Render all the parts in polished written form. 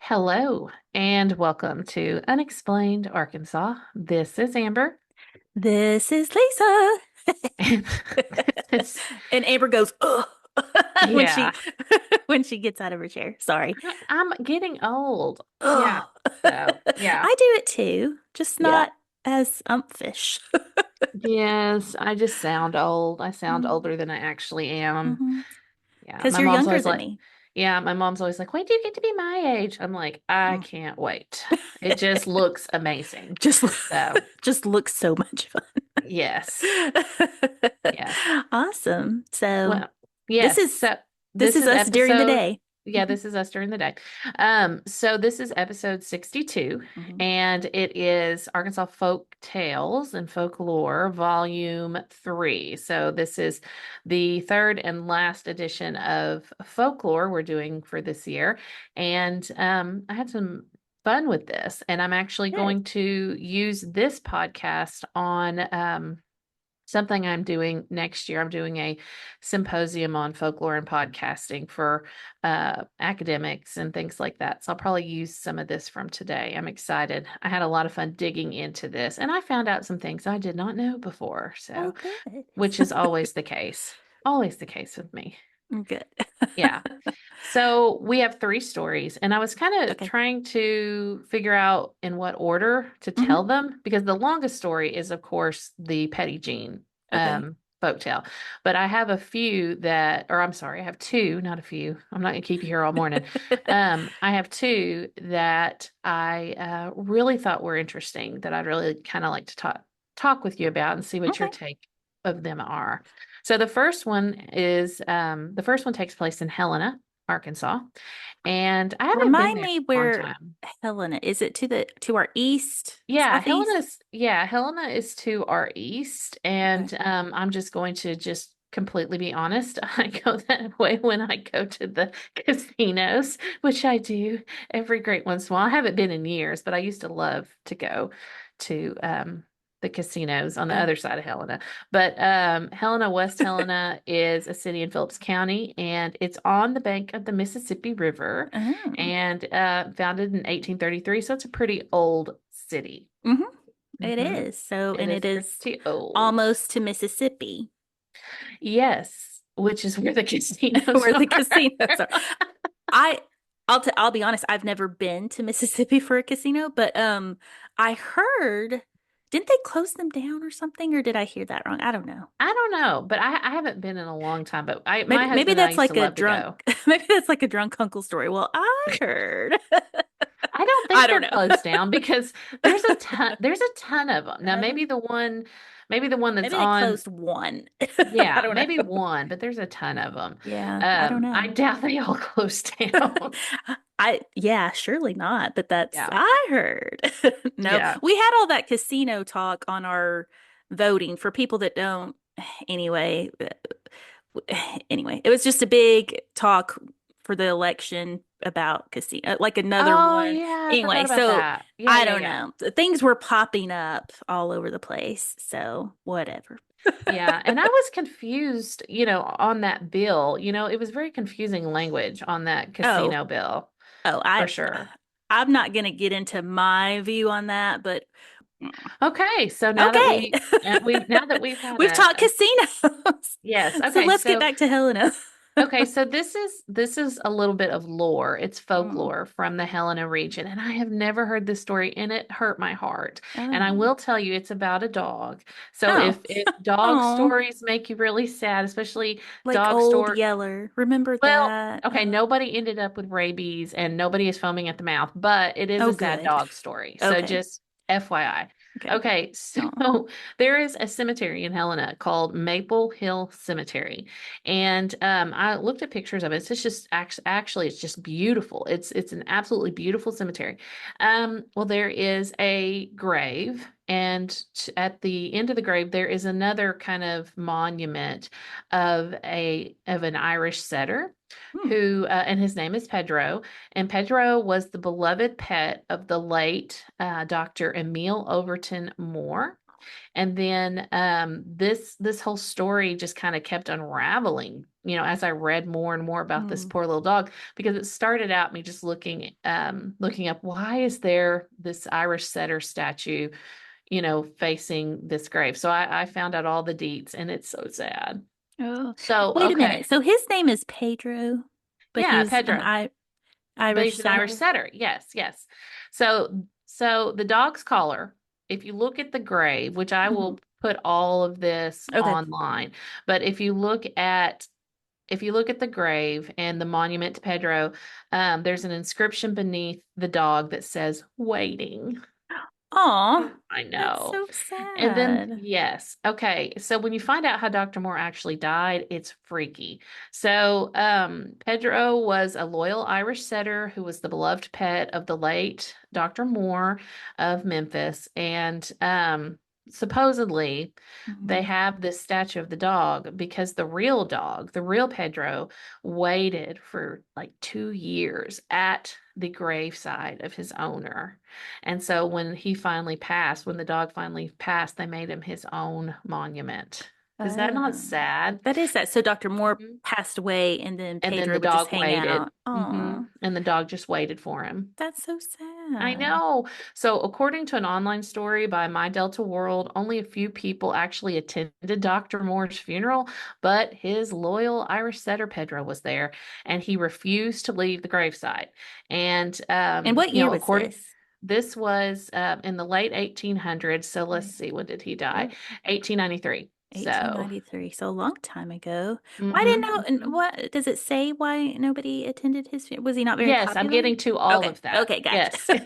Hello and welcome to Unexplained Arkansas. This is Amber. This is Lisa. And this is, And Amber goes, ugh, when yeah, she when she gets out of her chair. Sorry. I'm getting old. Yeah. Ugh. So, yeah. I do it too, just Yeah. not as umphish. Yes, I just sound old. I sound Mm-hmm. older than I actually am. Yeah. Because My you're mom's younger always than like, me. yeah, my mom's always like, "When do you get to be my age?" I'm like, I Mm. can't wait. It just looks amazing. Just So, just looks so much fun. yes. Yes. Awesome. So Well, this yes. is So this this is is us during the episode, day. yeah, this is us during the day. So this is episode 62, Mhm. and it is Arkansas Folk Tales and Folklore, Volume 3. So this is the third and last edition of folklore we're doing for this year. And I had some fun with this, and I'm actually Good. going to use this podcast on something I'm doing next year. I'm doing a symposium on folklore and podcasting for academics and things like that. So I'll probably use some of this from today. I'm excited. I had a lot of fun digging into this, and I found out some things I did not know before. Oh, So, good. which is always the case, always the case with me. Good. Yeah. So we have three stories, and I was kind of Okay. trying to figure out in what order to tell Hmm. them because the longest story is, of course, the Pettit Jean Okay. folktale. But I have a few that, or I'm sorry, I have two, not a few. I'm not going to keep you here all morning. I have two that I really thought were interesting that I'd really kind of like to talk with you about and see what your Okay. take of them are. So the first one takes place in Helena, Arkansas. And I haven't been Remind there me in a long where time. Helena is. It to our east, southeast? Helena is to our east. Okay. And I'm just going to just completely be honest. I go that way when I go to the casinos, which I do every great once in a while. I haven't been in years, but I used to love to go to the casinos on the Okay. other side of Helena. But Helena, West Helena is a city in Phillips County, and it's on the bank of the Mississippi River Oh. and founded in 1833. So it's a pretty old city. Hmm. It Hmm. is. So, It and is it is pretty old. almost to Mississippi, Yes, which is where the casinos where the are. casinos are. I I'll be honest, I've never been to Mississippi for a casino, but I heard, didn't they close them down or something, or did I hear that wrong? I don't know. I don't know, but I haven't been in a long time. But my Maybe husband and I that's used to like a love to drunk go. maybe that's like a drunk uncle story. Well, I heard. I don't I think don't they're know. closed down because there's a ton of them. Now Ever? maybe the one that's Maybe they on, closed one. I yeah, don't maybe know. one, but there's a ton of them. Yeah, I don't I know. doubt they all closed down. Yeah, surely not, but that's Yeah. I heard. No, Yeah. we had all that casino talk on our voting for people that don't. Anyway, anyway, it was just a big talk for the election about casino, like another Oh one. yeah, I forgot Anyway, about so that. Yeah, I yeah, don't yeah. know. Things were popping up all over the place, so whatever. Yeah, and I was confused, on that bill. It was very confusing language on that Oh, casino bill, oh, for sure. I'm not going to get into my view on that, but Okay, so okay. now that we've had We've talked casinos. yes, So okay, let's get so back to Helena. okay, so this is a little bit of lore. It's Mm. folklore from the Helena region, and I have never heard this story, and it hurt my heart. And I Oh. will tell you, it's about a dog. So Oh. if dog Oh. stories make you really sad, especially Like dog old story, Yeller. Remember well, that? okay, nobody ended up with rabies, and nobody is foaming at the mouth, but it is Oh, a sad good. dog story. So Okay. just FYI. Okay. Okay, Oh. so there is a cemetery in Helena called Maple Hill Cemetery, and I looked at pictures of it. It's just actually it's just beautiful. It's an absolutely beautiful cemetery. Well, there is a grave, and at the end of the grave there is another kind of monument of an Irish setter Hmm. who and his name is Pedro, and Pedro was the beloved pet of the late Dr. Emil Overton Moore. And then this whole story just kind of kept unraveling, as I read more and more about this Mm. poor little dog, because it started out me just looking up, why is there this Irish setter statue, facing this grave. So I found out all the deets, and it's so sad. Oh, So, wait a minute. okay. So his name is Pedro, but Yeah, he's an Pedro. But Irish he's an Irish setter. setter. Yes, yes. So the dog's collar, if you look at the grave, which I Hmm. will put all of this Okay. online, but if you look at the grave and the monument to Pedro, there's an inscription beneath the dog that says waiting. Aw, I that's know. so And then, sad. yes. Okay. So when you find out how Dr. Moore actually died, it's freaky. So, Pedro was a loyal Irish setter who was the beloved pet of the late Dr. Moore of Memphis. And, supposedly, they Hmm. have this statue of the dog because the real dog, the real Pedro, waited for like 2 years at the graveside of his owner. And so when the dog finally passed, they made him his own monument. Is that not Oh, sad? that is that. So Dr. Moore Mhm. passed away, and then And then Pedro the would just dog hang waited. out. Oh, And the dog just waited for him. that's so I sad. know. So, according to an online story by My Delta World, only a few people actually attended Dr. Moore's funeral, but his loyal Irish setter Pedro was there, and he refused to leave the gravesite. And, And what year was according, this? this was in the late 1800s. So, let's Late. see, when did he die? Oh, 1893. So, 1893. So a long time ago. Why didn't know? And mhm. what does it say? Why nobody attended his funeral? Was he not very Yes, I'm popular? getting to all Okay. of that. Okay. Gotcha. Yes. So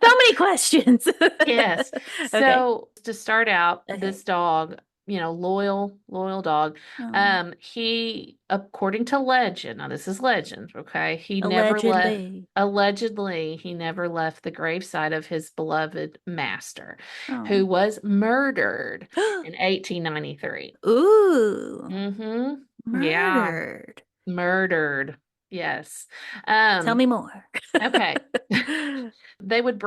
many questions. Yes. Okay. So to start out, Okay. this dog, loyal dog, Oh, he, according to legend, now this is legend, okay? allegedly. Allegedly, he never left the graveside of his beloved master, Oh. who was murdered in 1893. Ooh, Yeah, murdered. murdered. Yes. Tell Um, me more. okay. They would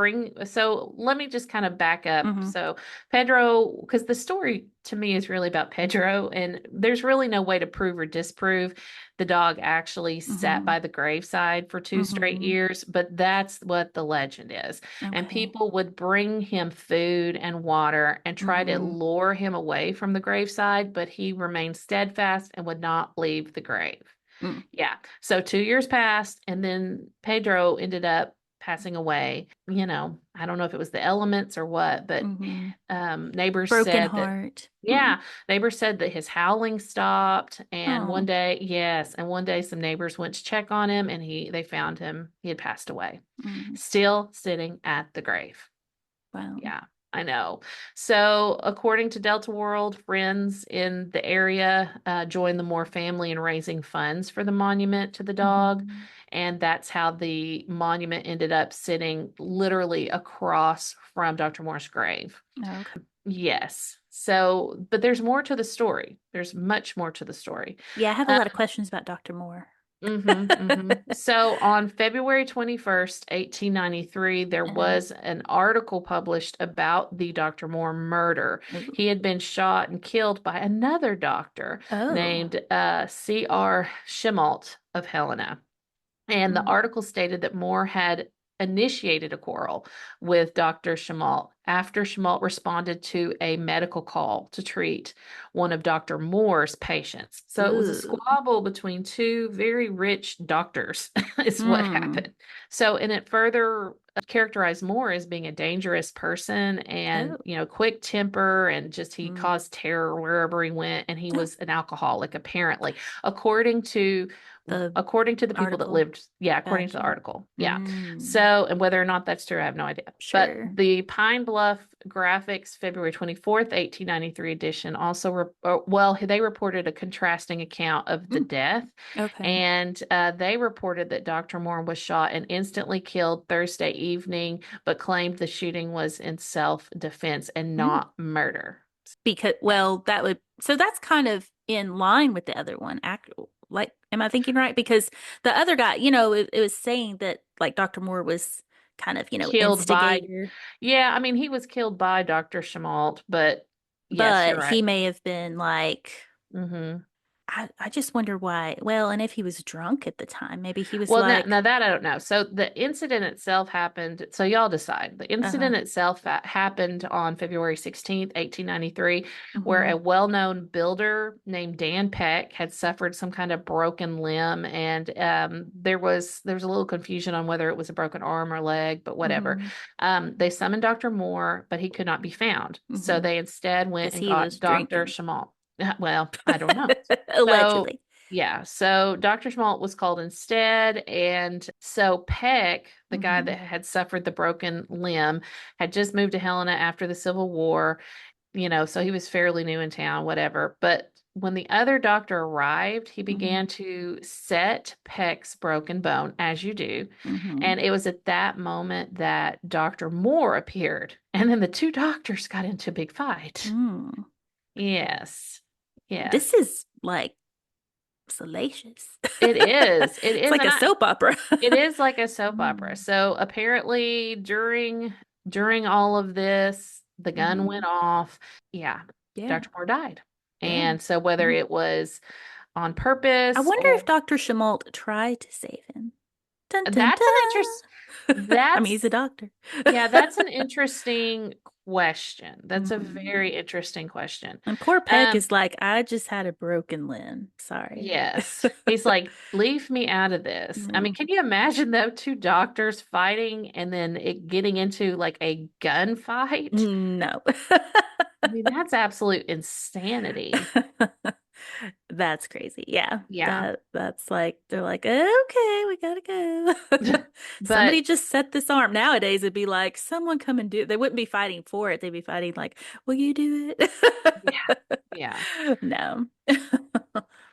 so let me just kind of back up. Hmm. So Pedro, because the story to me is really about Pedro, and there's really no way to prove or disprove the dog actually sat Hmm. by the graveside for 2 straight Hmm. years, but that's what the legend is. And Okay. people would bring him food and water and try to Hmm. lure him away from the graveside, but he remained steadfast and would not leave the grave. Mm. Yeah. So 2 years passed, and then Pedro ended up passing away. I don't know if it was the elements or what, but Hmm. neighbors Broken said that, heart. Mm. yeah, neighbors said that his howling stopped. And one Oh. day, yes, and one day some neighbors went to check on him, and they found him. He had passed away, Mm. still sitting at the grave. Wow. Yeah, I know. So, according to Delta World, friends in the area joined the Moore family in raising funds for the monument to the dog. Hmm. And that's how the monument ended up sitting literally across from Dr. Moore's grave. Okay. Yes. So, but there's more to the story. There's much more to the story. Yeah, I have a Uh, lot of questions about Dr. Moore. So on February 21st, 1893, there Uh, was an article published about the Dr. Moore murder. ooh. He had been shot and killed by another doctor Oh. named C.R. Schimalt of Helena. And the Mm. article stated that Moore had initiated a quarrel with Dr. Schmaltz after Schmaltz responded to a medical call to treat one of Dr. Moore's patients. So it was a Ooh. squabble between two very rich doctors, is what Hmm. happened. So, and it further characterized Moore as being a dangerous person Oh. and, quick temper, and just he Mm. caused terror wherever he went. And he Oh, was an alcoholic, apparently, according to the according to the people that article. lived, yeah, according to the Gotcha. article. Yeah. Mm. So, and whether or not that's true, I have no idea. But Sure. the Pine Bluff Graphics February 24th, 1893 edition also, well, they reported a contrasting account of the Mm. death. Okay. And they reported that Dr. Moore was shot and instantly killed Thursday evening, but claimed the shooting was in self-defense and Mm. not murder. Because, well, that would, so that's kind of in line with the other one. Like, am I thinking right? Because the other guy, it was saying that like Dr. Moore was kind of, Killed by instigator. Yeah, I mean, he was killed by Dr. Schmaltz, but Yes, you're but right. he may have been like, Hmm. I just wonder why. Well, and if he was drunk at the time, maybe he was Well, now like, that I don't know. So the incident itself happened. So y'all decide. The uh-huh, incident itself happened on February 16th, 1893, where mm-hmm, a well-known builder named Dan Peck had suffered some kind of broken limb, and there was a little confusion on whether it was a broken arm or leg, but whatever. mm-hmm, They summoned Dr. Moore, but he could not be found. So mm-hmm, they instead went because and he was got Dr. drinking, Chemal. Well, I don't know. So allegedly. yeah, so Dr. Schmaltz was called instead. And so Peck, the guy Mm-hmm, that had suffered the broken limb, had just moved to Helena after the Civil War, so he was fairly new in town, whatever. But when the other doctor arrived, he mm-hmm, began to set Peck's broken bone, as you do. mm-hmm. And it was at that moment that Dr. Moore appeared. And then the two doctors got into a big fight. Mm. Yes. This Yes. is like salacious. It is. It It's is. like And a soap opera. it is like a soap opera. Mm. So apparently during all of this, the gun Hmm. went off. Yeah, Yeah, Dr. Moore died. yeah. And so whether Mm. it was on I purpose wonder if or Dr. Chenault tried to save him. Dun dun that's an interest dun. I mean, he's a that's doctor. yeah, that's an interesting question. That's a Hmm. very interesting question. And poor Peck Um, is like, I just had a broken limb. Sorry. yes. He's like, leave me out of this. I Mm, mean, can you imagine though, two doctors fighting and then it getting into like a gunfight? no. I mean, that's absolute insanity. That's crazy. Yeah. Yeah. That's like they're like, okay, we gotta go. But Somebody just set this arm. Nowadays it'd be like, someone come and do it. They wouldn't be fighting for it. They'd be fighting like, will you do yeah, it? yeah. No.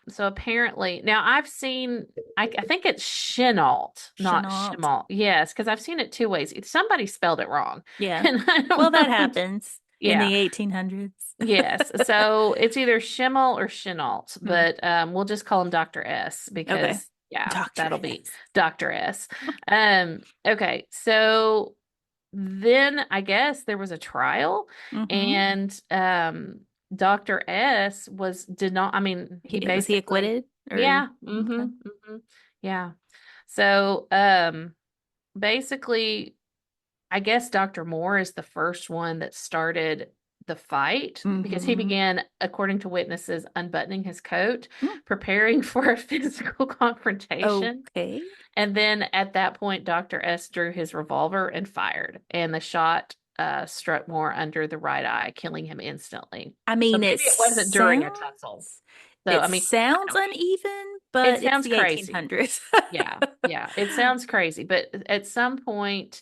So apparently, now I've seen, I think it's Chenault, not Chenault. Chenault. Yes, because I've seen it two ways. Somebody spelled it wrong, Yeah. and I Well, don't that know. happens in Yeah. the 1800s. Yes. So it's either Schimmel or Chenault, Hmm. but we'll just call him Dr. S Okay. because yeah, Dr. that'll be S. Dr. S. Okay. So then I guess there was a trial Mm-hmm. and Dr. S did not, I mean, he Was he basically, acquitted or yeah, okay? yeah. So basically I guess Dr. Moore is the first one that started the fight because he Mm-hmm. began, according to witnesses, unbuttoning his coat, preparing for a physical confrontation. Okay. And then at that point, Dr. S drew his revolver and fired, and the shot struck Moore under the right eye, killing him instantly. I So mean, maybe it wasn't during a tussle. So, I it mean, I sounds don't know. uneven, It but it's sounds the crazy. 1800s. Yeah, yeah, it sounds crazy, but at some point,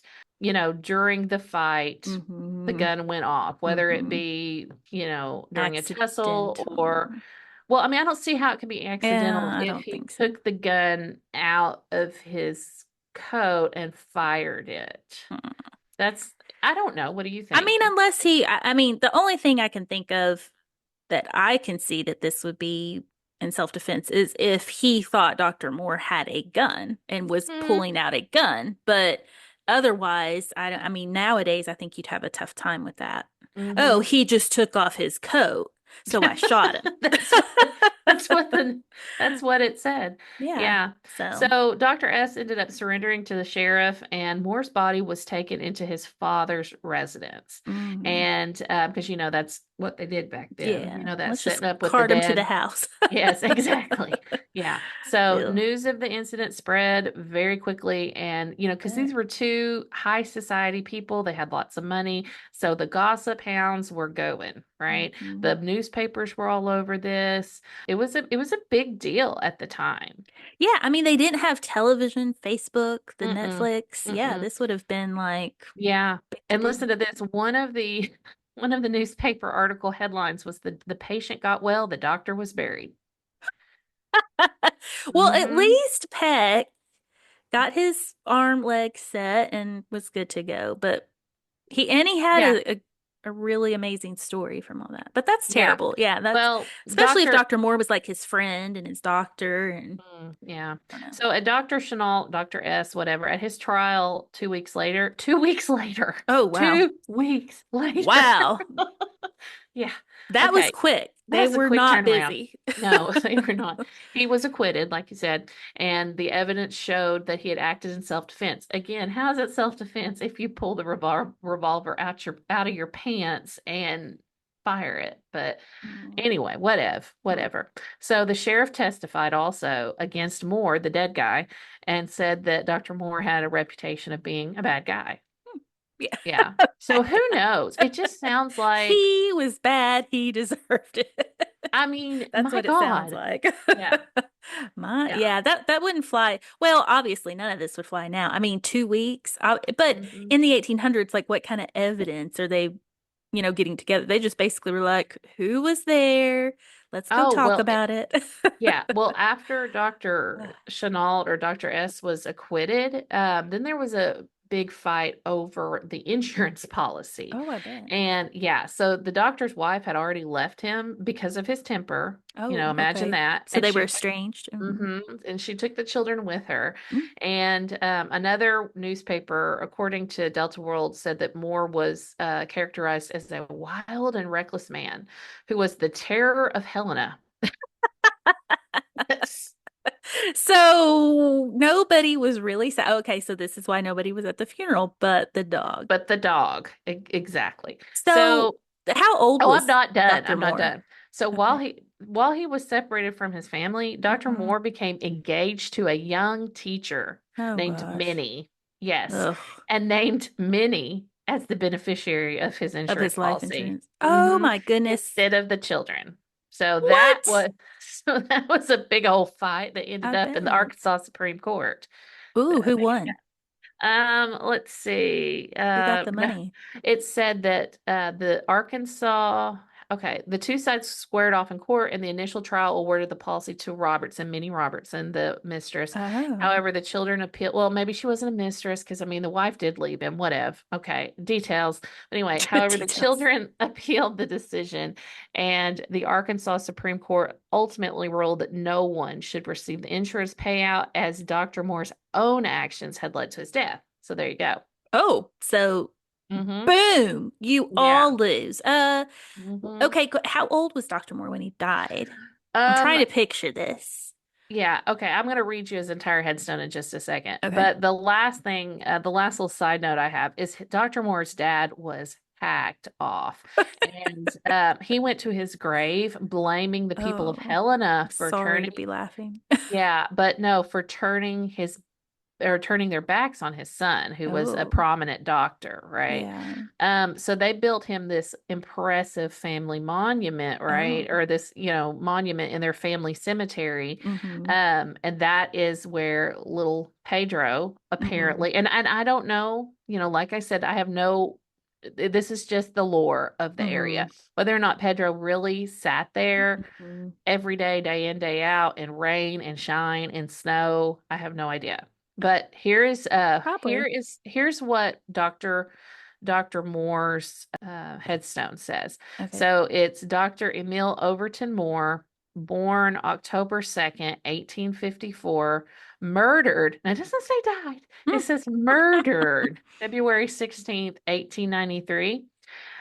during the fight, the Mm-hmm. gun went off, whether it Mm-hmm. be, during a tussle or, Accidental. well, I mean, I don't see how it could be accidental Yeah, I if don't he think so. took the gun out of his coat and fired it. Mm. That's, I don't know. What do you I think? mean, unless I mean, the only thing I can think of that I can see that this would be in self-defense is if he thought Dr. Moore had a gun and was Mm-hmm. pulling out a gun. But otherwise, I don't, I mean, nowadays I think you'd have a tough time with that. Oh, Mm-hmm. he just took off his coat, so I shot him. That's what the, that's what the that's what it said. Yeah. Yeah. So, So Dr. S ended up surrendering to the sheriff, and Moore's body was taken into his father's residence. mm, And because that's what they did back then. yeah, That let's just setting up with the cart him to the dead. house. Yes, exactly. Yeah. So Ew. news of the incident spread very quickly. And, because But, these were two high society people, they had lots of money. So the gossip hounds were going, right? mhm. The newspapers were all over this. It was a big deal at the time. Yeah, I mean, they didn't have television, Facebook, the Mm-mm, Netflix. Yeah, mm-mm. this would have been like Yeah. big to And do. listen to this. One of the newspaper article headlines was the patient got well, the doctor was buried. Well, at Hmm. least Peck got his arm leg set and was good to go. But he had Yeah. a really amazing story from all that. But that's Yeah. terrible. Yeah, that's Well, especially if Dr. Dr. Moore was like his friend and his doctor and Yeah. I don't know. So at Dr. Chenault, Dr. S, whatever, at his trial 2 weeks later, 2 weeks later, Oh, wow. 2 weeks later. Wow. Yeah. That was Okay, quick. They that's a were quick not turnaround. busy. No, they were not. He was acquitted, like you said, and the evidence showed that he had acted in self-defense. Again, how is it self-defense if you pull the revolver out of your pants and fire it? But Mm. anyway, whatever. So the sheriff testified also against Moore, the dead guy, and said that Dr. Moore had a reputation of being a bad guy. Yeah. Yeah. So who knows? It just sounds like, He was bad. He deserved it. I mean, That's my what it sounds God. like. Yeah. Yeah. Yeah, that wouldn't fly. Well, obviously none of this would fly now. I mean, 2 weeks. But Hmm. in the 1800s, like what kind of evidence are they, getting together? They just basically were like, who was there? Let's go Oh, talk well, about it. yeah. Well, after Dr. Chenault or Dr. S was acquitted, then there was a big fight over the insurance policy. Oh, I bet. And yeah, so the doctor's wife had already left him because of his temper. Oh, Imagine okay. that. So And they were she estranged. and she took the children with her. Mm. And another newspaper, according to Delta World, said that Moore was characterized as a wild and reckless man who was the terror of Helena. Yes. So nobody was really sad. Okay, so this is why nobody was at the funeral, but the dog. But the dog, exactly. So So, how old oh, I'm was not done. Dr. I'm not Moore? done. So Okay. while he was separated from his family, Dr. Mhm. Moore became engaged to a young teacher Oh named gosh. Minnie. Yes, Ugh. and named Minnie as the beneficiary of his Of insurance his life policy. insurance. Oh Hmm. my goodness. Instead of the children. So that What? was so that was a big old fight that ended I up in the bet. Arkansas Supreme Court. So Ooh, who there you won? let's see. Who got the No, money? it said that the Arkansas, okay, the two sides squared off in court, and the initial trial awarded the policy to Robertson, Minnie Robertson, the mistress. Oh. However, the children appealed. Well, maybe she wasn't a mistress because I mean the wife did leave him. Whatever. Okay, details. But anyway, however, the Details. children appealed the decision, and the Arkansas Supreme Court ultimately ruled that no one should receive the insurance payout as Dr. Moore's own actions had led to his death. So there you go. Oh, so Hmm. boom, you Yeah. all lose. Hmm. Okay, how old was Dr. Moore when he died? I'm Um, trying to picture this. yeah, okay. I'm going to read you his entire headstone in just a second. Okay. But the last little side note I have is Dr. Moore's dad was hacked off. And he went to his grave blaming the people of Oh, Helena for sorry turning, to be laughing. yeah, but no, for turning his or turning their backs on his son, who was a Oh, prominent doctor, right? yeah. So they built him this impressive family monument, right? Oh. Or this, monument in their family cemetery. Mm-hmm. And that is where little Pedro Mm-hmm. apparently, and I don't know, like I said, I have no, this is just the lore of the Mm-hmm. area. Whether or not Pedro really sat there Mm-hmm. every day in, day out, in rain and shine and snow. I have no idea. But Probably. here's what Dr. Moore's headstone says. Okay. So it's Dr. Emil Overton Moore, born October 2nd, 1854, murdered. Now it doesn't say died. It Hmm. says murdered February 16th, 1893.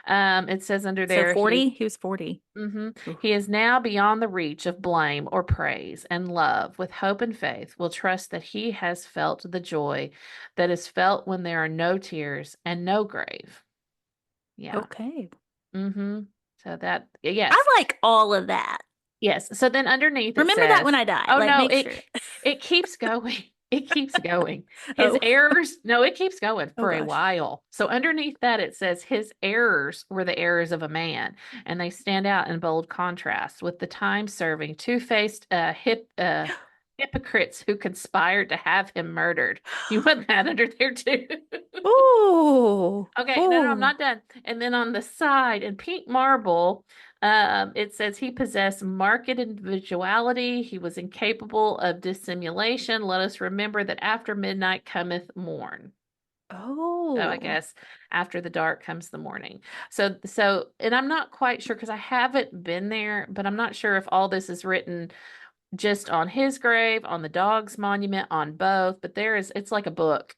It says under So there 40? He was 40. Oof. he is now beyond the reach of blame or praise, and love, with hope and faith, will trust that he has felt the joy that is felt when there are no tears and no grave. Yeah. Okay. Mm-hmm. So that, I yes. like all of that. Yes. So then underneath it Remember that when says, I die. oh Like, no, make sure. it keeps going. It keeps going. His Oh, errors, no, it keeps going oh for a gosh. while. So underneath that it says his errors were the errors of a man, and they stand out in bold contrast with the time-serving, two-faced hypocrites who conspired to have him murdered. You put that under there too. Oh, Okay, no, I'm oh. not done. And then on the side in pink marble, it says he possessed marked individuality. He was incapable of dissimulation. Let us remember that after midnight cometh morn. So I Oh. guess after the dark comes the morning. So, and I'm not quite sure because I haven't been there, but I'm not sure if all this is written just on his grave, on the dog's monument, on both. But it's like a book.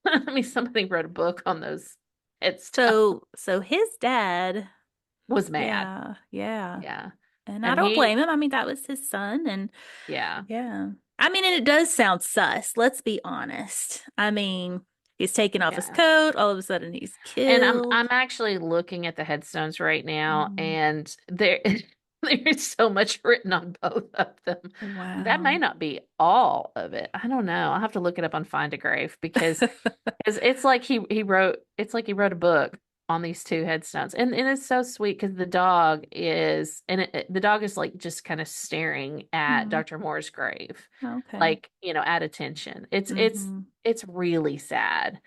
I mean, somebody wrote a book on those headstones. So his dad. was mad. Yeah. Yeah. Yeah. And I And don't blame he, him. I mean, that was his son. And yeah, yeah. I mean, and it does sound sus. Let's be honest. I mean, he's taking off his yeah. coat. All of a sudden, he's And killed. I'm actually looking at the headstones right now, Mhm. and there there's so much written on both of them. That may Wow. not be all of it. I don't know. I'll have to look it up on Find a Grave because it's like he wrote it's like he wrote a book on these two headstones. And it's so sweet because the dog is the dog is like just kind of staring at Hmm. Dr. Moore's grave. Okay. Like, at attention. Hmm. It's really sad.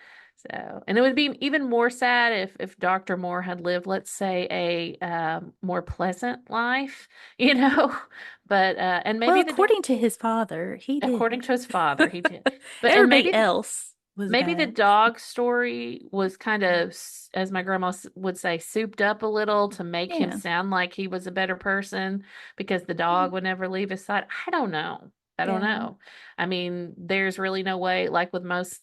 So, and it would be even more sad if Dr. Moore had lived, let's say, a more pleasant life, you know. But and Well, maybe the dog, according to his father, he according did. to his father, he did. But and Everybody else was maybe the bad. dog story was kind of, as my grandma would say, souped up a little to make him Yeah. sound like he was a better person because the dog would never leave his side. I don't know. I don't Yeah. know. I mean, there's really no way, like with most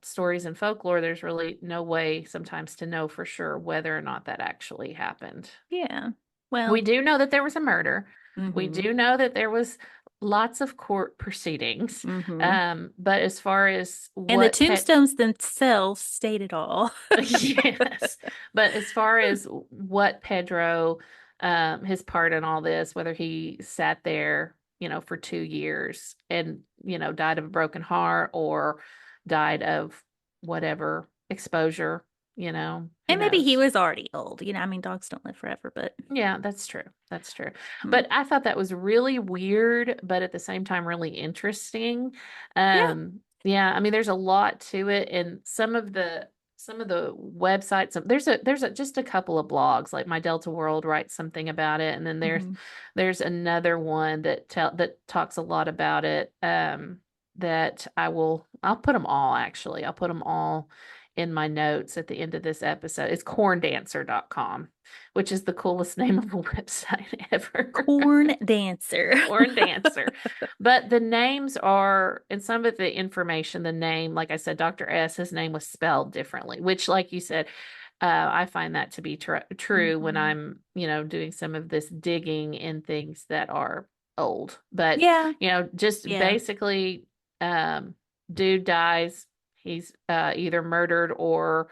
stories in folklore, there's really no way sometimes to know for sure whether or not that actually happened. Yeah. We Well, do know that there was a murder. We hmm do know that there was lots of court proceedings. hmm But as far as And the what pet tombstones themselves state it all. yes. But as far as what Pedro, his part in all this, whether he sat there, for 2 years and, died of a broken heart or died of whatever exposure, who And maybe he knows? was already old. I mean, dogs don't live forever, but Yeah, that's true. That's true. hmm. But I thought that was really weird, but at the same time really interesting. Yeah. Yeah, I mean there's a lot to it and some of the websites there's just a couple of blogs like My Delta World writes something about it and then there's Hmm. there's another one that talks a lot about it that I'll put them all actually. I'll put them all in my notes at the end of this episode. It's corndancer.com, which is the coolest name of a website ever. Corn dancer. Corn Dancer. But the names are, and some of the information, the name, like I said, Dr. S, his name was spelled differently, which, like you said, I find that to be true when Hmm. I'm, doing some of this digging in things that are old. But, Yeah. just Yeah. basically, um, dude dies. He's either murdered or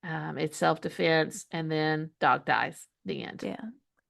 it's self-defense, and then dog dies. The end. Yeah.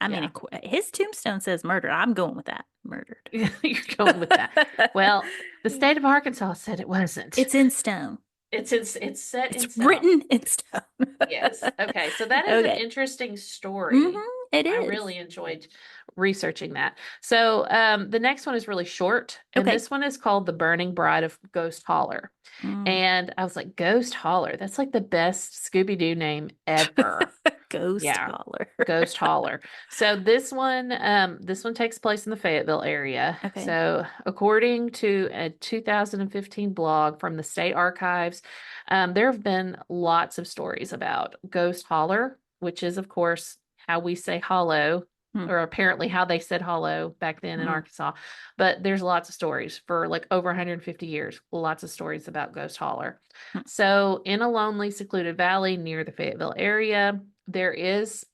I mean, Yeah. his tombstone says murder. I'm going with that. Murdered. You're going with that. Well, the state of Arkansas said it wasn't. It's in stone. It's set It's in stone. written in stone. Yes. Okay. So that is an Okay. interesting story. It I is. really enjoyed researching that. So the next one is really short, and Okay. this one is called The Burning Bride of Ghost Holler. Mm. And I was like, Ghost Holler. That's like the best Scooby-Doo name ever. Ghost Yeah. holler. Ghost Holler. So this one takes place in the Fayetteville area. Okay. So according to a 2015 blog from the state archives, there have been lots of stories about Ghost Holler, which is of course how we say hollow, Hmm. or apparently how they said hollow back then in Hmm. Arkansas. But there's lots of stories for like over 150 years, lots of stories about Ghost Holler. Hmm. So in a lonely, secluded valley near the Fayetteville area, there is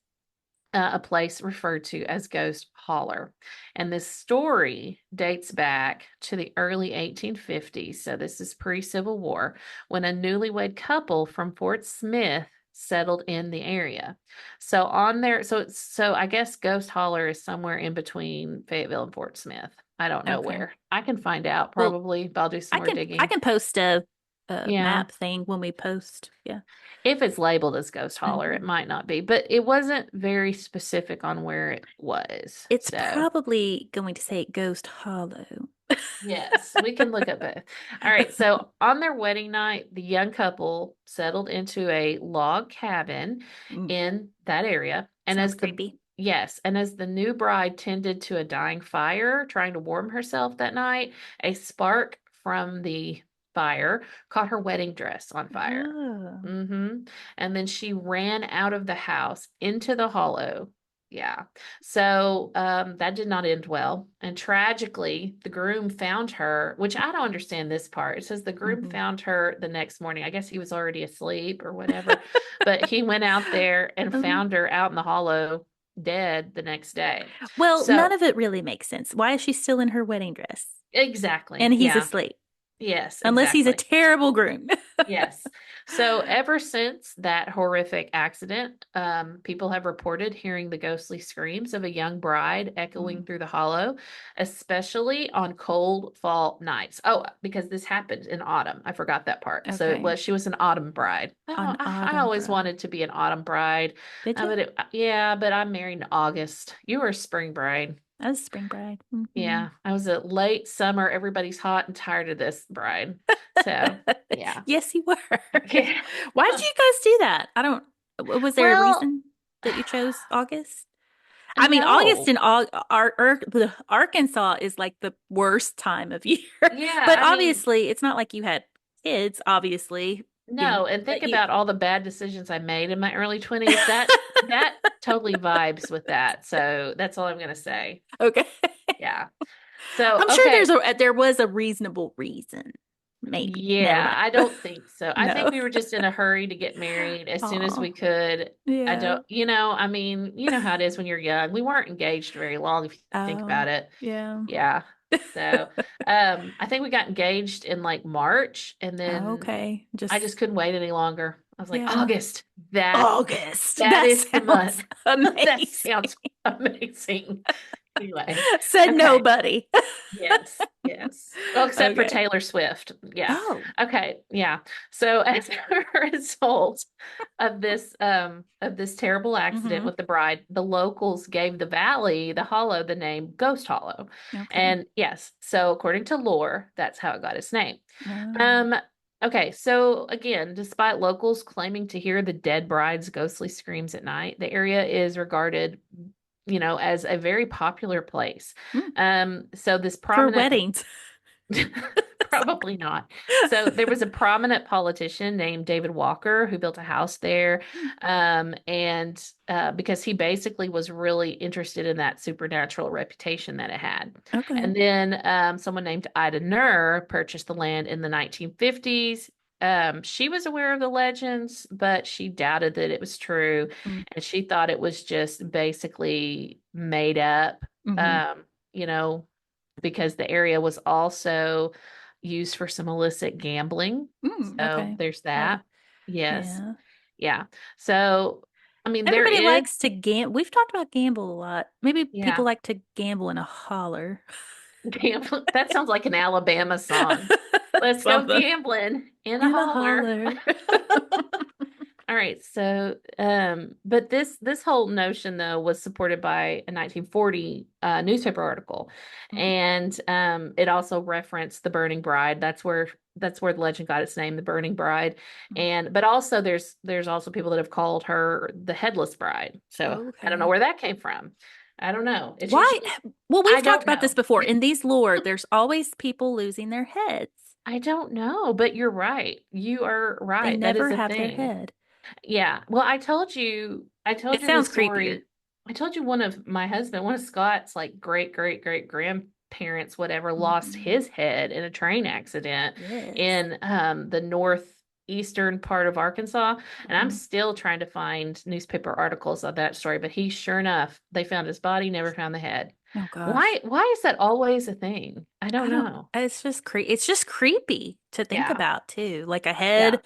a place referred to as Ghost Holler. And this story dates back to the early 1850s. So this is pre-Civil War, when a newlywed couple from Fort Smith settled in the area. So on there, so I guess Ghost Holler is somewhere in between Fayetteville and Fort Smith. I don't know Okay. where. I can find out Well, probably, but I'll do some I more can I digging. can post a Yeah. map thing when we post. Yeah. If it's labeled as Ghost Holler, it Hmm. might not be, but it wasn't very specific on where it was. It's So, probably going to say Ghost Hollow. yes, we can look at both. All right. So, on their wedding night, the young couple settled into a log cabin Mm, in that area. And sounds creepy. as the new bride tended to a dying fire, trying to warm herself that night, a spark from the fire caught her wedding dress on fire. Oh. And then she ran out of the house into the hollow. Yeah. So that did not end well. And tragically, the groom found her, which I don't understand this part. It says the groom Hmm. found her the next morning. I guess he was already asleep or whatever. But he went out there and Um, found her out in the hollow, dead the next day. well, none So, of it really makes sense. Why is she still in her wedding dress? exactly. And he's Yeah. asleep, Yes, unless he's a exactly. terrible groom. Yes. So ever since that horrific accident, people have reported hearing the ghostly screams of a young bride echoing Mm, through the hollow, especially on cold fall nights. Oh, because this happened in autumn. I forgot that part. So okay. she was an autumn bride. An Oh, I autumn always bride. wanted to be an autumn bride. Did you? Yeah, but I'm married in August. You were a spring bride. I was a spring bride. Hmm. Yeah, I was a late summer. Everybody's hot and tired of this bride. So, yeah. Yes, you were. Yeah. Why did you guys do that? I don't, was there a Well, reason that you chose August? I mean, August no. in Arkansas is like the worst time of year. Yeah, But I mean, obviously, it's not like you had kids, obviously, no. And think but you, about all the bad decisions I made in my early 20s. That totally vibes with that. So that's all I'm gonna say. okay. Yeah. So, I'm sure okay. there was a reasonable reason. Maybe. No, Yeah, no. I don't think so. I think No. we were just in a hurry to get married as soon as Oh, we could. I yeah. don't, I mean, you know how it is when you're young. We weren't engaged very long if you think Oh, about it. yeah. Yeah. So, I think we got engaged in like March, and then Okay. I just Just, couldn't wait any longer. I was like, yeah. August, that August. that That is the sounds month. That amazing. sounds amazing. Anyway, Said okay. nobody. Yes, yes. Well, except for Okay. Taylor Swift. Yeah. Oh. Okay, yeah. So as a result of this terrible accident Mm-hmm. with the bride, the locals gave the valley, the hollow, the name Ghost Hollow. Okay. And yes, so according to lore, that's how it got its name. Oh. Um, okay, so again, despite locals claiming to hear the dead bride's ghostly screams at night, the area is regarded, as a very popular place. Hmm. So this For prominent weddings. Probably not. So there was a prominent politician named David Walker who built a house there. And because he basically was really interested in that supernatural reputation that it had. Okay. And then someone named Ida Nur purchased the land in the 1950s. She was aware of the legends, but she doubted that it was true. Mm. And she thought it was just basically made up. Mm-hmm. Um, you know, because the area was also used for some illicit gambling. Mm, So okay. there's That, that. Yes. yeah. Yeah. So, I mean, there Everybody is, likes to gamble. We've talked about gamble a lot. Maybe people yeah, like to gamble in a holler. gambling. That sounds like an Alabama song. Let's go Something. gambling in a In a holler. holler. All right, so but this whole notion though was supported by a 1940 newspaper article, Mm, and it also referenced the Burning Bride. That's where the legend got its name, the Burning Bride, mm. and but also there's also people that have called her the Headless Bride. So I don't know Okay. where that came from. I don't know. It's Why? usually Well, I we've talked don't about this know. before. In these lore, there's always people losing their heads. I don't know, but you're right. You are They right. That is never a have their thing. head. Yeah. Well, I told It you the sounds creepier. story. I told you one of Scott's like great great great grandparents, whatever, lost Hmm. his head in a train accident Yes. in the northeastern part of Arkansas. And I'm Hmm. still trying to find newspaper articles of that story, but he sure enough, they found his body, never found the head. Oh gosh. Why is that always a thing? I don't I don't, know. it's just creepy to think Yeah. about too. Like a Yeah. head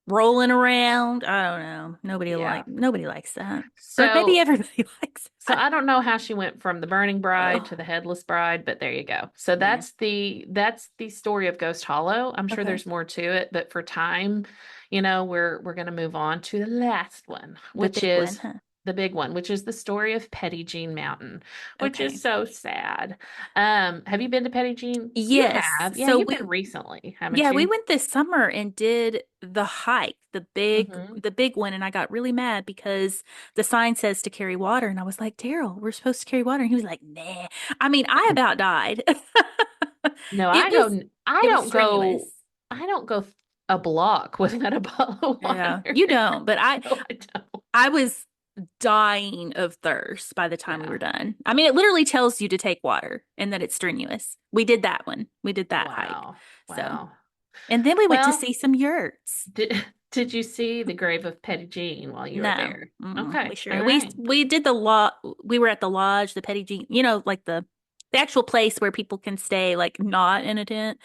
rolling around. I don't know. Yeah. Nobody likes that. Or maybe So everybody likes So that. I don't know how she went from the burning bride Oh, to the headless bride, but there you go. So yeah. that's the story of Ghost Hollow. I'm sure Okay. there's more to it, but for time, we're gonna move on to the last one, The which big one, is huh? the big one, which is the story of Pettit Jean Mountain, which is Okay. so sad. Have you been to Pettit Jean? You Yes. have. Yeah, So you've been recently, haven't we you? went this summer and did the hike, Mm-hmm. the big one, and I got really mad because the sign says to carry water, and I was like, Daryl, we're supposed to carry water, and he was like, nah. I mean, I about died. No, It was I it was don't strenuous. go I don't go a block without a bottle of Yeah, water. you don't, but No, I don't. I was. dying of thirst by the time we were Yeah. done. I mean, it literally tells you to take water and that it's strenuous. We did that one. We did that hike. Wow. So, Wow. and then we went to Well, see some yurts. did did you see the grave of Pettit Jean while you were No, there? we Okay. All sure right. we did the lot. We were at the lodge, the Petty Jean, like the actual place where people can stay, like not in a tent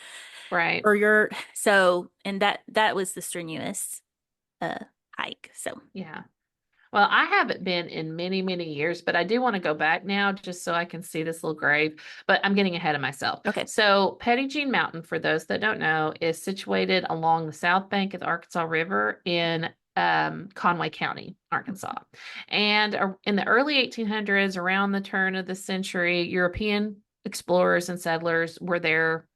Right. or yurt. So, and that was the strenuous uh hike. So, Yeah. Well, I haven't been in many, many years, but I do want to go back now just so I can see this little grave. But I'm getting ahead of myself. okay. So, Pettit Jean Mountain, for those that don't know, is situated along the south bank of the Arkansas River in Conway County, Arkansas. And in the early 1800s, around the turn of the century, European explorers and settlers were there,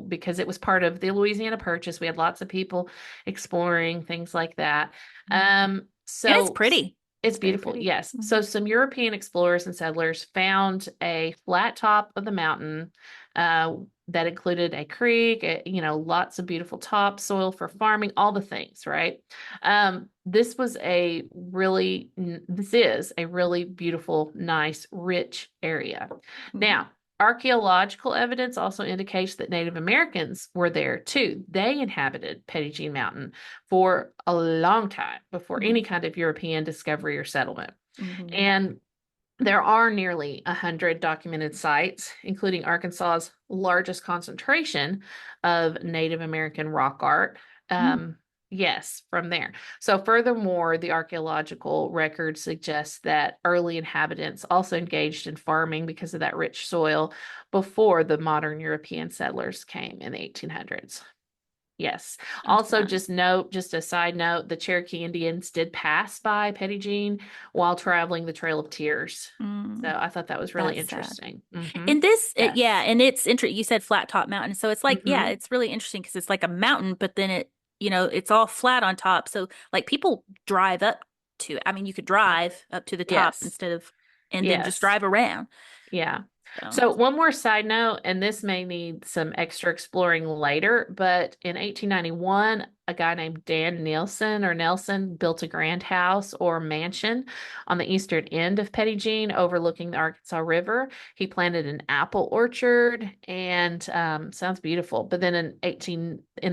because it was part of the Louisiana Purchase. We had lots of people exploring things like that. Mhm. And it's So pretty. it's It's very beautiful. pretty. Yes. Mhm. So some European explorers and settlers found a flat top of the mountain uh, that included a creek, lots of beautiful topsoil for farming, all the things, right? This is a really beautiful, nice, rich area. Mhm. Now, archaeological evidence also indicates that Native Americans were there too. They inhabited Pettit Jean Mountain for a long time before any Mhm. kind of European discovery or settlement. Mhm. And there are nearly 100 documented sites, including Arkansas's largest concentration of Native American rock art. Mhm. Um, yes, from there. So, furthermore, the archaeological record suggests that early inhabitants also engaged in farming because of that rich soil before the modern European settlers came in the 1800s. Yes. Okay, Also, nice. just a side note, the Cherokee Indians did pass by Pettit Jean while traveling the Trail of Tears. So Mm, I thought that was really that's sad. interesting. And this, yeah, Yes. and it's interesting. You said flat top mountain, so it's like, yeah, hmm it's really interesting because it's like a mountain, but then it's all flat on top. So like people drive up to. I mean, you could drive up to the top Yes. instead of, and then just Yes. drive around. Yeah. So, So one more side note, and this may need some extra exploring later, but in 1891, a guy named Dan Nelson built a grand house or mansion on the eastern end of Pettit Jean overlooking the Arkansas River. He planted an apple orchard and sounds beautiful. But then in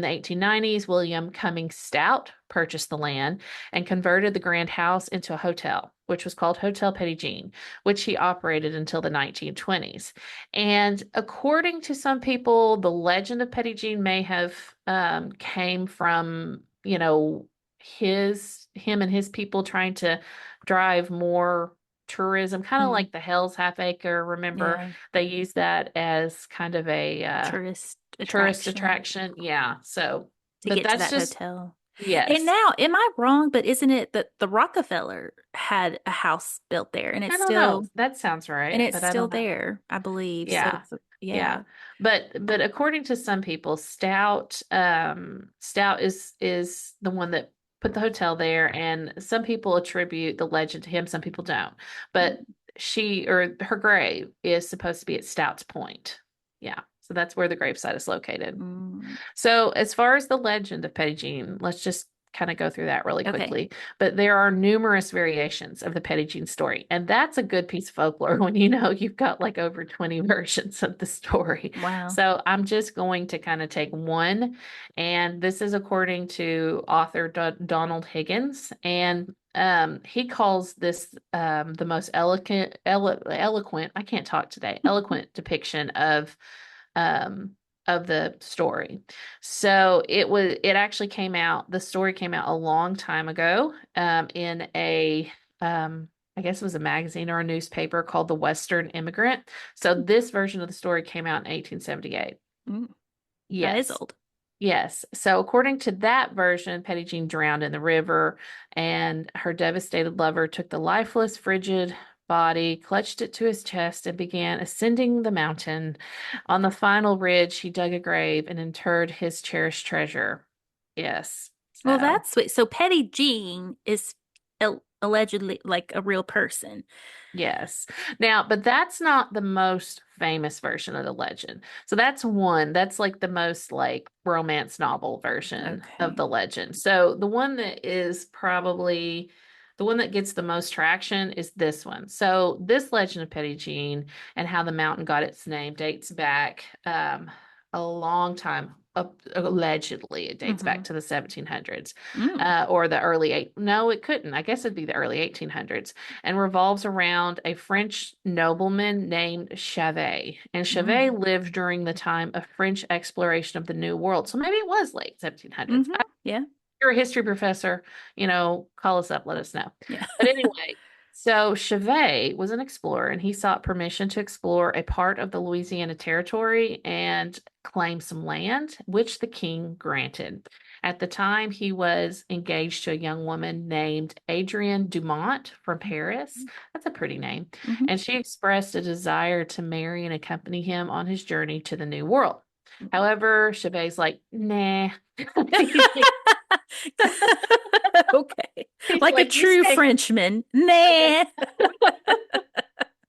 the 1890s, William Cummings Stout purchased the land and converted the grand house into a hotel, which was called Hotel Pettit Jean, which he operated until the 1920s. And according to some people, the legend of Pettit Jean may have came from, him and his people trying to drive more tourism, kind of mm, like the Hell's Half Acre. Remember, yeah, they use that as kind of a tourist tourist attraction attraction. Yeah. So, to but get to that's that just, hotel. And yes. now, am I wrong? But isn't it that the Rockefeller had a house built there, and I don't know. That sounds and right, it's but I still don't know. there, I believe. So Yeah. it's Yeah. yeah. But according to some people, Stout is the one that put the hotel there, and some people attribute the legend to him, some people don't. But she or her grave is supposed to be at Stout's Point. Yeah. So that's where the gravesite is located. Mm, So, as far as the legend of Petty Jean, let's just kind of go through that really okay. quickly. But there are numerous variations of the Petty Jean story, and that's a good piece of folklore when you've got like over 20 versions of the story. Wow. So, I'm just going to kind of take one, and this is according to author Donald Higgins, and he calls this the most eloquent, I can't talk today, eloquent depiction um, of the story. So it actually the story came out a long time ago in I guess it was a magazine or a newspaper called The Western Immigrant. So this version of the story came out in 1878. Mm, that is Yes. old. Yes. So according to that version, Petty Jean drowned in the river, and her devastated lover took the lifeless, frigid body, clutched it to his chest, and began ascending the mountain. On the final ridge, he dug a grave and interred his cherished treasure. Yes. Well, So. that's sweet. So Petty Jean is allegedly like a real person. Yes. Now, but that's not the most famous version of the legend. So that's one. That's like the most like romance novel version of Okay. the legend. So the one that is probably The one that gets the most traction is this one. So this legend of Pettit Jean and how the mountain got its name dates back a long time. Allegedly, it dates back Mm-hmm. to the 1700s Mm. or the early eight. No, it couldn't. I guess it'd be the early 1800s, and revolves around a French nobleman named Chavet. And Chavet Mm. lived during the time of French exploration of the New World. So maybe it was late 1700s. Mm-hmm. Yeah. You're a history professor, call us up, let us know. Yeah. But anyway, so Chevet was an explorer and he sought permission to explore a part of the Louisiana Territory and claim some land, which the king granted. At the time, he was engaged to a young woman named Adrienne Dumont from Paris. That's a pretty name. Mm-hmm. And she expressed a desire to marry and accompany him on his journey to the New World. However, Chevet's like, nah. Okay. He's Like a like, you true stay. Frenchman. Nah.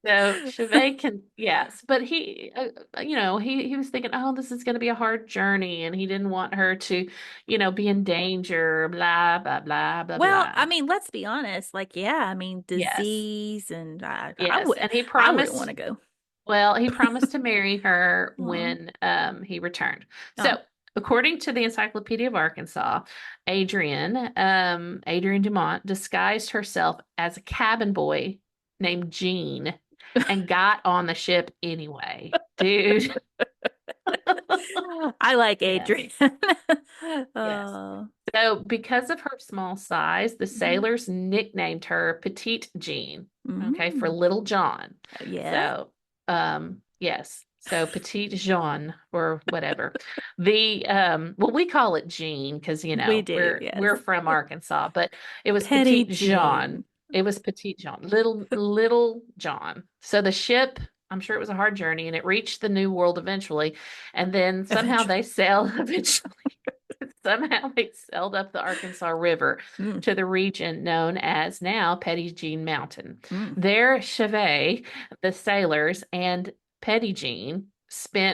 So Chevet can, yes, but he was thinking, oh, this is going to be a hard journey, and he didn't want her to, be in danger, blah blah blah blah Well, blah. I mean, let's be honest. Like, yeah, I mean, Yes, disease, and yes, and I wouldn't want to go. he promised to marry her Oh, when he returned. oh. So, according to the Encyclopedia of Arkansas, Adrienne Dumont disguised herself as a cabin boy named Gene and got on the ship anyway. Dude. I like Yes. Adrian. Yes. Oh. So, because of her small size, the Mhm. sailors nicknamed her Petite Jean, okay, for Mm. Little John. Yeah, So, yes. So Petite Jean or whatever. Well, we call it Jean because we do. we're Yes. from Arkansas, but it was Petty Petite Jean. Jean. It was Petite Jean, little John. So the ship, I'm sure it was a hard journey, and it reached the New World eventually, and then somehow Eventually. they sailed eventually. Somehow they sailed up the Arkansas River Mm. to the region known as now Pettit Jean Mountain. Mm. There, Chevet, the sailors, and Pettit Jean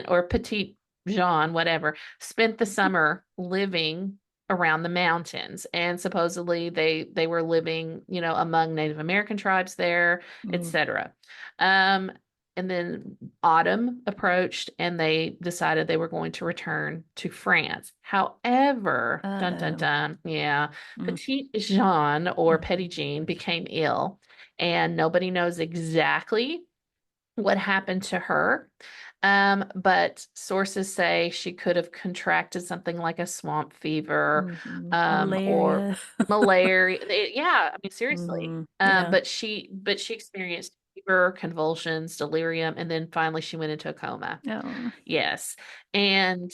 or Petit Jean, whatever, spent the summer living around the mountains. And supposedly they were living, among Native American tribes there, Mm. etc. Um, and then autumn approached and they decided they were going to return to France. However, dun dun Uh-oh. dun, yeah, Mm. Petite Jean or Petit Mhm. Jean became ill, and nobody knows exactly what happened to her. But sources say she could have contracted something like a swamp fever, Mhm. or Malaria. malaria. Yeah, I mean seriously. Hmm. Yeah. But she experienced fever, convulsions, delirium, and then finally she went into a coma. Oh. Yes. And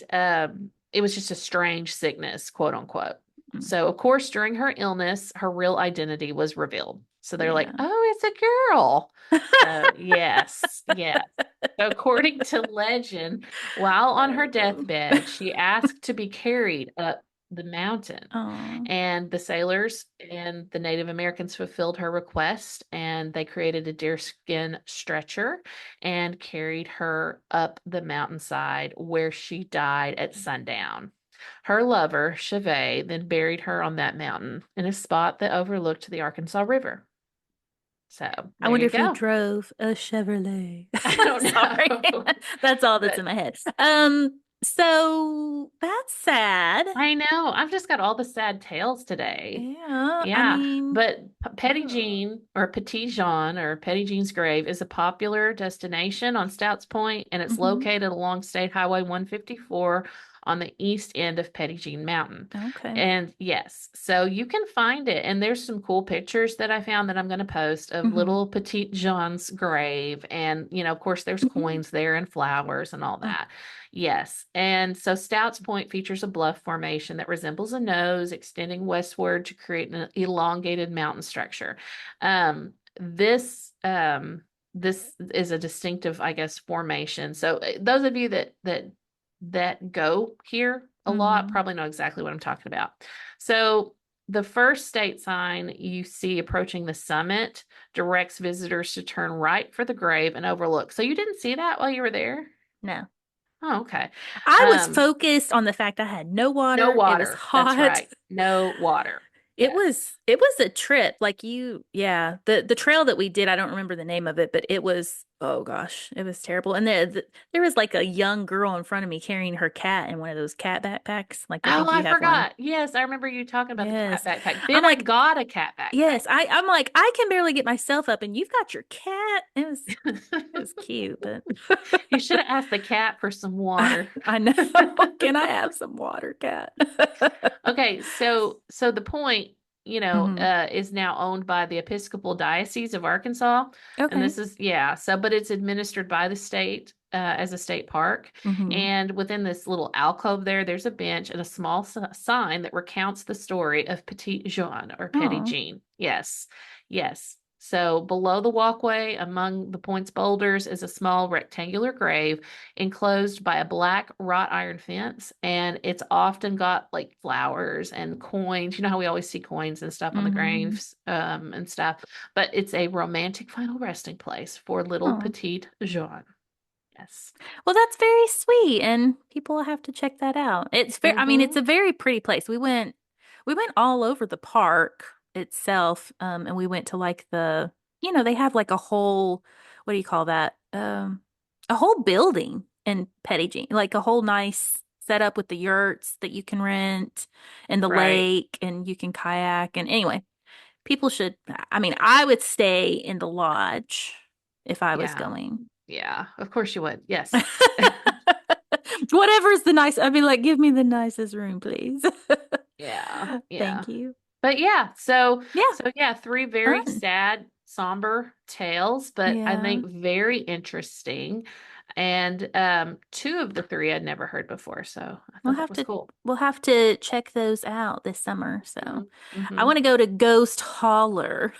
it was just a strange sickness, quote unquote. Mm. So, of course, during her illness, her real identity was revealed. So they're like, Yeah. oh, it's a girl. So, yes, yes. So, according to legend, while on her Oh. deathbed, she asked to be carried up the mountain. Oh. And the sailors and the Native Americans fulfilled her request, and they created a deerskin stretcher and carried her up the mountainside where she died at sundown. Her lover, Chevet, then buried her on that mountain in a spot that overlooked the Arkansas River. So I there wonder you if he go. drove a Chevrolet. I don't Sorry. know. That's all that's But in my head. So that's sad. I know. I've just got all the sad tales today. Yeah, I Yeah, mean, but Petty oh. Jean or Petit Jean or Petty Jean's grave is a popular destination on Stouts Point, and it's Hmm. located along State Highway 154 on the east end of Petty Jean Mountain. Okay. And yes, so you can find it, and there's some cool pictures that I found that I'm going to post of Hmm. little Petit Jean's grave, and of course, there's Hmm. coins there and flowers and all Oh. that. Yes. And so Stouts Point features a bluff formation that resembles a nose extending westward to create an elongated mountain structure. This is a distinctive, I guess, formation. So those of you that go here a lot Hmm. probably know exactly what I'm talking about. So the first state sign you see approaching the summit directs visitors to turn right for the grave and overlook. So you didn't see that while you were there? No. Oh, okay. I was Um, focused on the fact I had no no water. It was water. That's hot. right. No water. It was a trip. Like yeah. The trail that we did, I don't remember the name of it, but it was, oh gosh, it was terrible. And there was like a young girl in front of me carrying her cat in one of those cat backpacks. Like I Oh, think I you have one. forgot. Yes, I remember you talking about the cat Yes. backpack. I'm Then I like, got a cat backpack. yes, I'm like, I can barely get myself up and you've got your cat. It was cute, but You should have asked the cat for some water. I know. Can I have some water, cat? Okay, so the point, Hmm. is now owned by the Episcopal Diocese of Arkansas, and Okay. this is yeah, so but it's administered by the state as a state park, Hmm. and within this little alcove there, there's a bench and a small sign that recounts the story of Pettit Jean or Petty Oh. Jean. Yes, yes. So below the walkway, among the point's boulders, is a small rectangular grave enclosed by a black wrought iron fence, and it's often got like flowers and coins. You know how we always see coins and stuff on the Hmm. graves, and stuff. But it's a romantic final resting place for little Oh. petite Jean. Yes. Well, that's very sweet, and people have to check that out. I mean, it's Mm-hmm. a very pretty place. We went all over the park itself, and we went to like they have like a whole, what do you call that? A whole building in Petty Jean, like a whole nice setup with the yurts that you can rent and the Right. lake, and you can kayak. And anyway, people should, I mean, I would stay in the lodge if I was Yeah. going. Yeah. Of course you would. Yes. Whatever's the nice, I'd be like, give me the nicest room, please. Yeah. Yeah. Thank you. But yeah, so Yeah, so yeah, three very fun. sad, somber tales, but I Yeah. think very interesting. And two of the three I'd never heard before, so I We'll thought that have was to cool. we'll have to check those out this summer. So I Mm-hmm. want to go to Ghost Holler.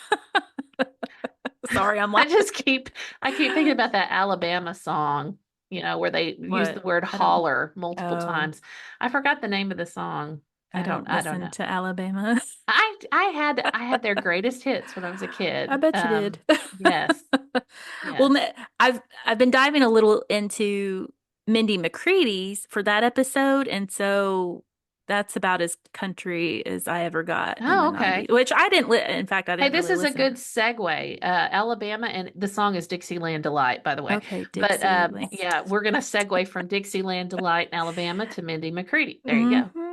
Sorry, I'm I like, just keep I keep thinking about that Alabama song, where they use the what? word I don't. holler multiple Oh, times. I forgot the name of the song. I don't I don't listen know. to Alabama. I had their greatest hits when I was a I kid. bet you did. Yes. Well, Yes. I've been diving a little into Mindy McCready's for that episode, and so that's about as country as I ever got in the Oh, 90s, okay. which I didn't in fact I Hey, didn't this really is a listen. good segue. Alabama, and the song is Dixieland Delight, by the way. Okay, But Dixieland. yeah, we're gonna segue from Dixieland Delight in Alabama to Mindy McCready. There you Hmm. go. Hmm.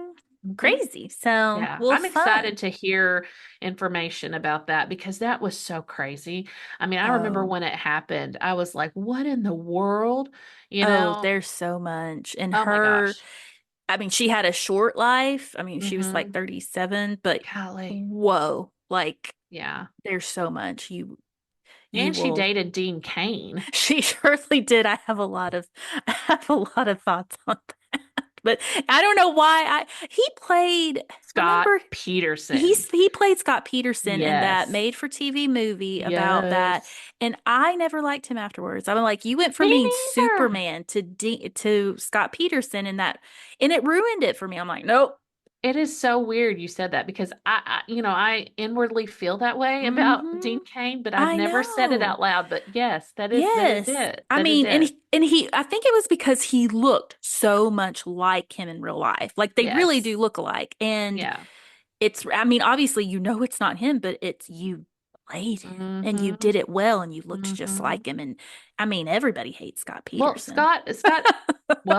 Crazy. So, Yeah, well, I'm fun. excited to hear information about that because that was so crazy. I mean, I remember Oh, when it happened, I was like, what in the world? You oh, know? there's so much. And Oh my gosh. I mean, she had a short life. I mean, she was like Mm-hmm. 37, but Golly. whoa, like Yeah. there's so much. You And she will. dated Dean Cain. She surely did. I have a lot of thoughts on that. But I don't know why he played, Scott remember Peterson. he played Scott Peterson in that Yes. made for TV movie about that, Yes. and I never liked him afterwards. I'm like, you went from Me being neither. Superman to Scott Peterson in that, and it ruined it for me. I'm like, nope. It is so weird you said that because I inwardly feel that way about Hmm. Dean Cain, but I've I never said it out know. loud. But yes, that is Yes. it. I That is mean, it. I think it was because he looked so much like him in real life. Like they really Yes. do look alike. And Yeah. I mean, obviously you know it's not him, but it's you played him and you Mm-hmm. did it well and you looked just Mm-hmm. like him. And I mean, everybody hates Scott Well, Peterson.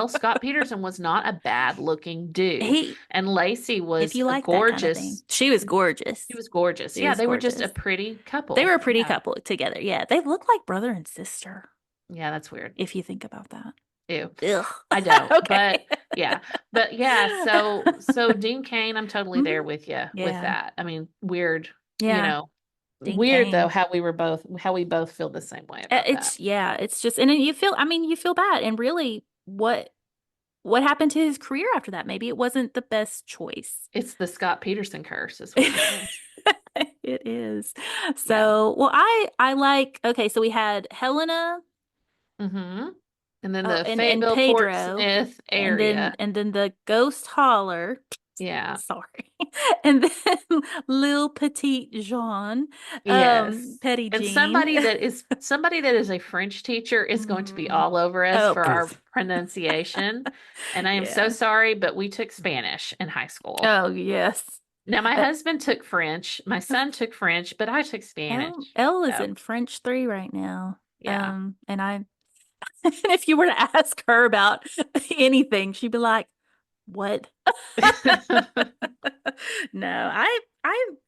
Scott Peterson was not a bad looking dude. He, And Lacey if was you a like that kind of thing, gorgeous. she was gorgeous. She was gorgeous. She Yeah, was they were just a gorgeous. pretty They were couple. a pretty Yeah. couple together. Yeah, they look like brother and sister, Yeah, that's weird. if you think about that. Ew. Ugh. I don't. Okay. Yeah. But yeah, so Dean Kane, I'm totally there Mhm. with you with Yeah. that. I mean, weird, you Yeah. know, Dean weird though Cain. how we both feel the same way about that. It's just, and then I mean, you feel bad. And really, what happened to his career after that? Maybe it wasn't the best choice. It's the Scott Peterson curse is what it is. It is. Yeah. So, well, I like, okay, so we had Helena, Mm-hmm. And then oh, the and Fayetteville Fort Pedro, Smith area. and then the Ghost Holler. Yeah. Sorry. And then Lil Petite Jean, Yes. Petty And Jean. somebody that is a French teacher is going to be Mm. all over us Oh, for our poof. pronunciation. And I am so Yeah. sorry, but we took Spanish in high school. Oh, yes. Now, my Uh, husband took French. My son took French, but I took Spanish. Elle is So, in French 3 right now. yeah. And if you were to ask her about anything, she'd be like, "What?" No, I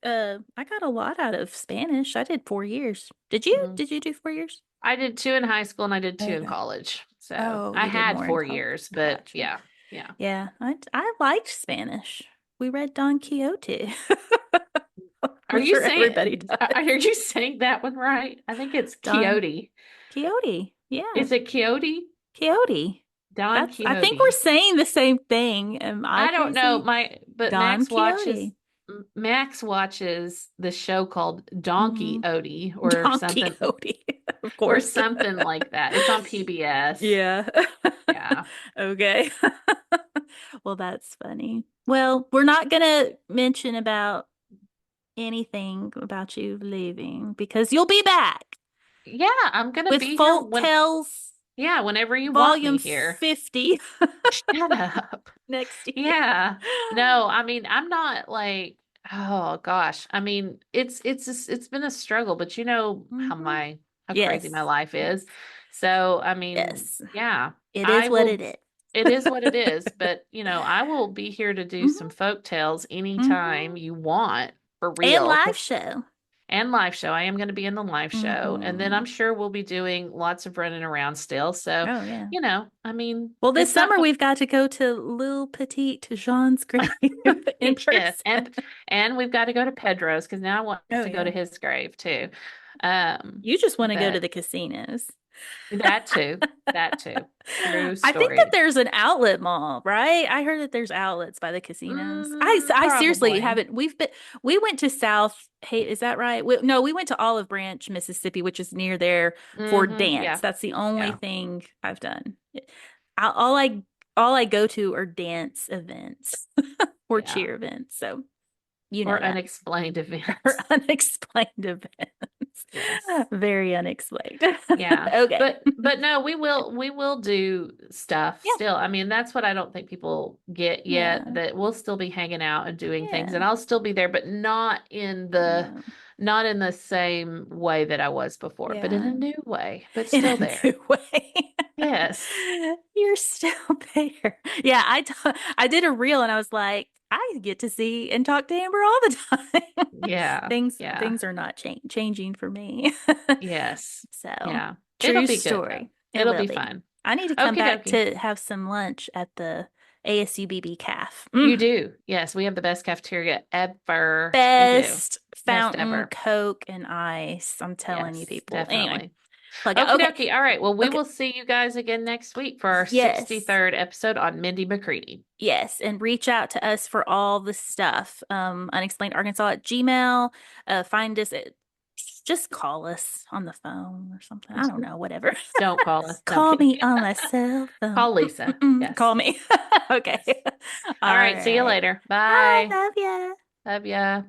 got a lot out of Spanish. I did 4 years. Did you? Mm. Did you do 4 years? I did two in high school and I did two in Okay. college. So Oh, I you did had more in 4 years, but gotcha. yeah, yeah. Yeah, I liked Spanish. We read Don Quixote. Are I'm you sure everybody saying, does. I heard you saying that one right? I think it's Don Quixote. Quixote. Yeah, Is it Quixote? Quixote. Don I think we're Quixote. saying the same thing. Am I I don't know. crazy? But Don Quixote. Max watches the show called Donkey Hmm. Odie Don Quixote, of or course. something like that. It's on PBS. Yeah. Yeah. Okay. Well, that's funny. Well, we're not gonna mention about anything about you leaving because you'll be back Yeah, I'm gonna with be here Folk Tales yeah, whenever you want me Volume here. 50 Shut up. next year. Yeah. No, I mean, I'm not like, oh gosh. I mean, it's been a struggle, but you know Hmm. how crazy my Yes. life Yes. is. So, I mean, Yes. yeah, It is I what it will, is. it is what it is, but you know, I will be here to do some Hmm. folk tales Hmm. anytime you want for And real. live show. And live show. I am going to be in the live show. And then I'm Hmm. sure we'll be doing lots of running around still. So, Oh, yeah. you know, I mean, Well, this it's not summer we've got to go to Lil Pettit Jean's grave in yes, person. and we've got to go to Pedro's because now I want Oh, to go to yeah. his grave too. You just want to go to But the casinos. that too. True I think that story. there's an outlet mall, right? I heard that there's outlets by the casinos. I seriously Probably. haven't. We went to South. Hey, is that right? No, we went to Olive Branch, Mississippi, which is near there for dance. Yeah, That's the only yeah, thing I've done. I, all I all I go to are dance events or yeah. cheer events. So you know Or that. unexplained Or events. unexplained events. Yes. Very unexplained. Yeah. Okay. But no, we will do stuff Yeah. still. I mean, that's what I don't think people get yet, Yeah. that we'll still be hanging out and doing things and Yeah. I'll still be there, but Yeah. not in the same way that I was before, but in a Yeah. new way, but In still a there. new way. Yes. You're still there. Yeah, I did a reel and I was like, I get to see and talk to Amber all the time. Yeah. Yeah. Things are not changing for me. Yes. So, Yeah. It'll true be good though. story. It It'll will be be. fun. I need to come Okie back dokie. to have some lunch at the ASUBB calf. You do. Yes, we have the best cafeteria ever. We do. Best Best fountain, ever. Coke, and ice. I'm telling you, Yes, people. Anyway, definitely. okay, Okie okay, dokie. All right. Well, we okay. will see you guys again next week for our Yes. 63rd episode on Mindy McCready. Yes, and reach out to us for all the stuff. Unexplained Arkansas at Gmail. Find us at, just call us on the phone or something. I don't know, whatever. Don't call us. No, I'm Call kidding. me on my cell phone. Call Lisa. Call Yes. me. Okay. Yes. All All right. See you right. later. Bye. Bye. Love ya. Love ya.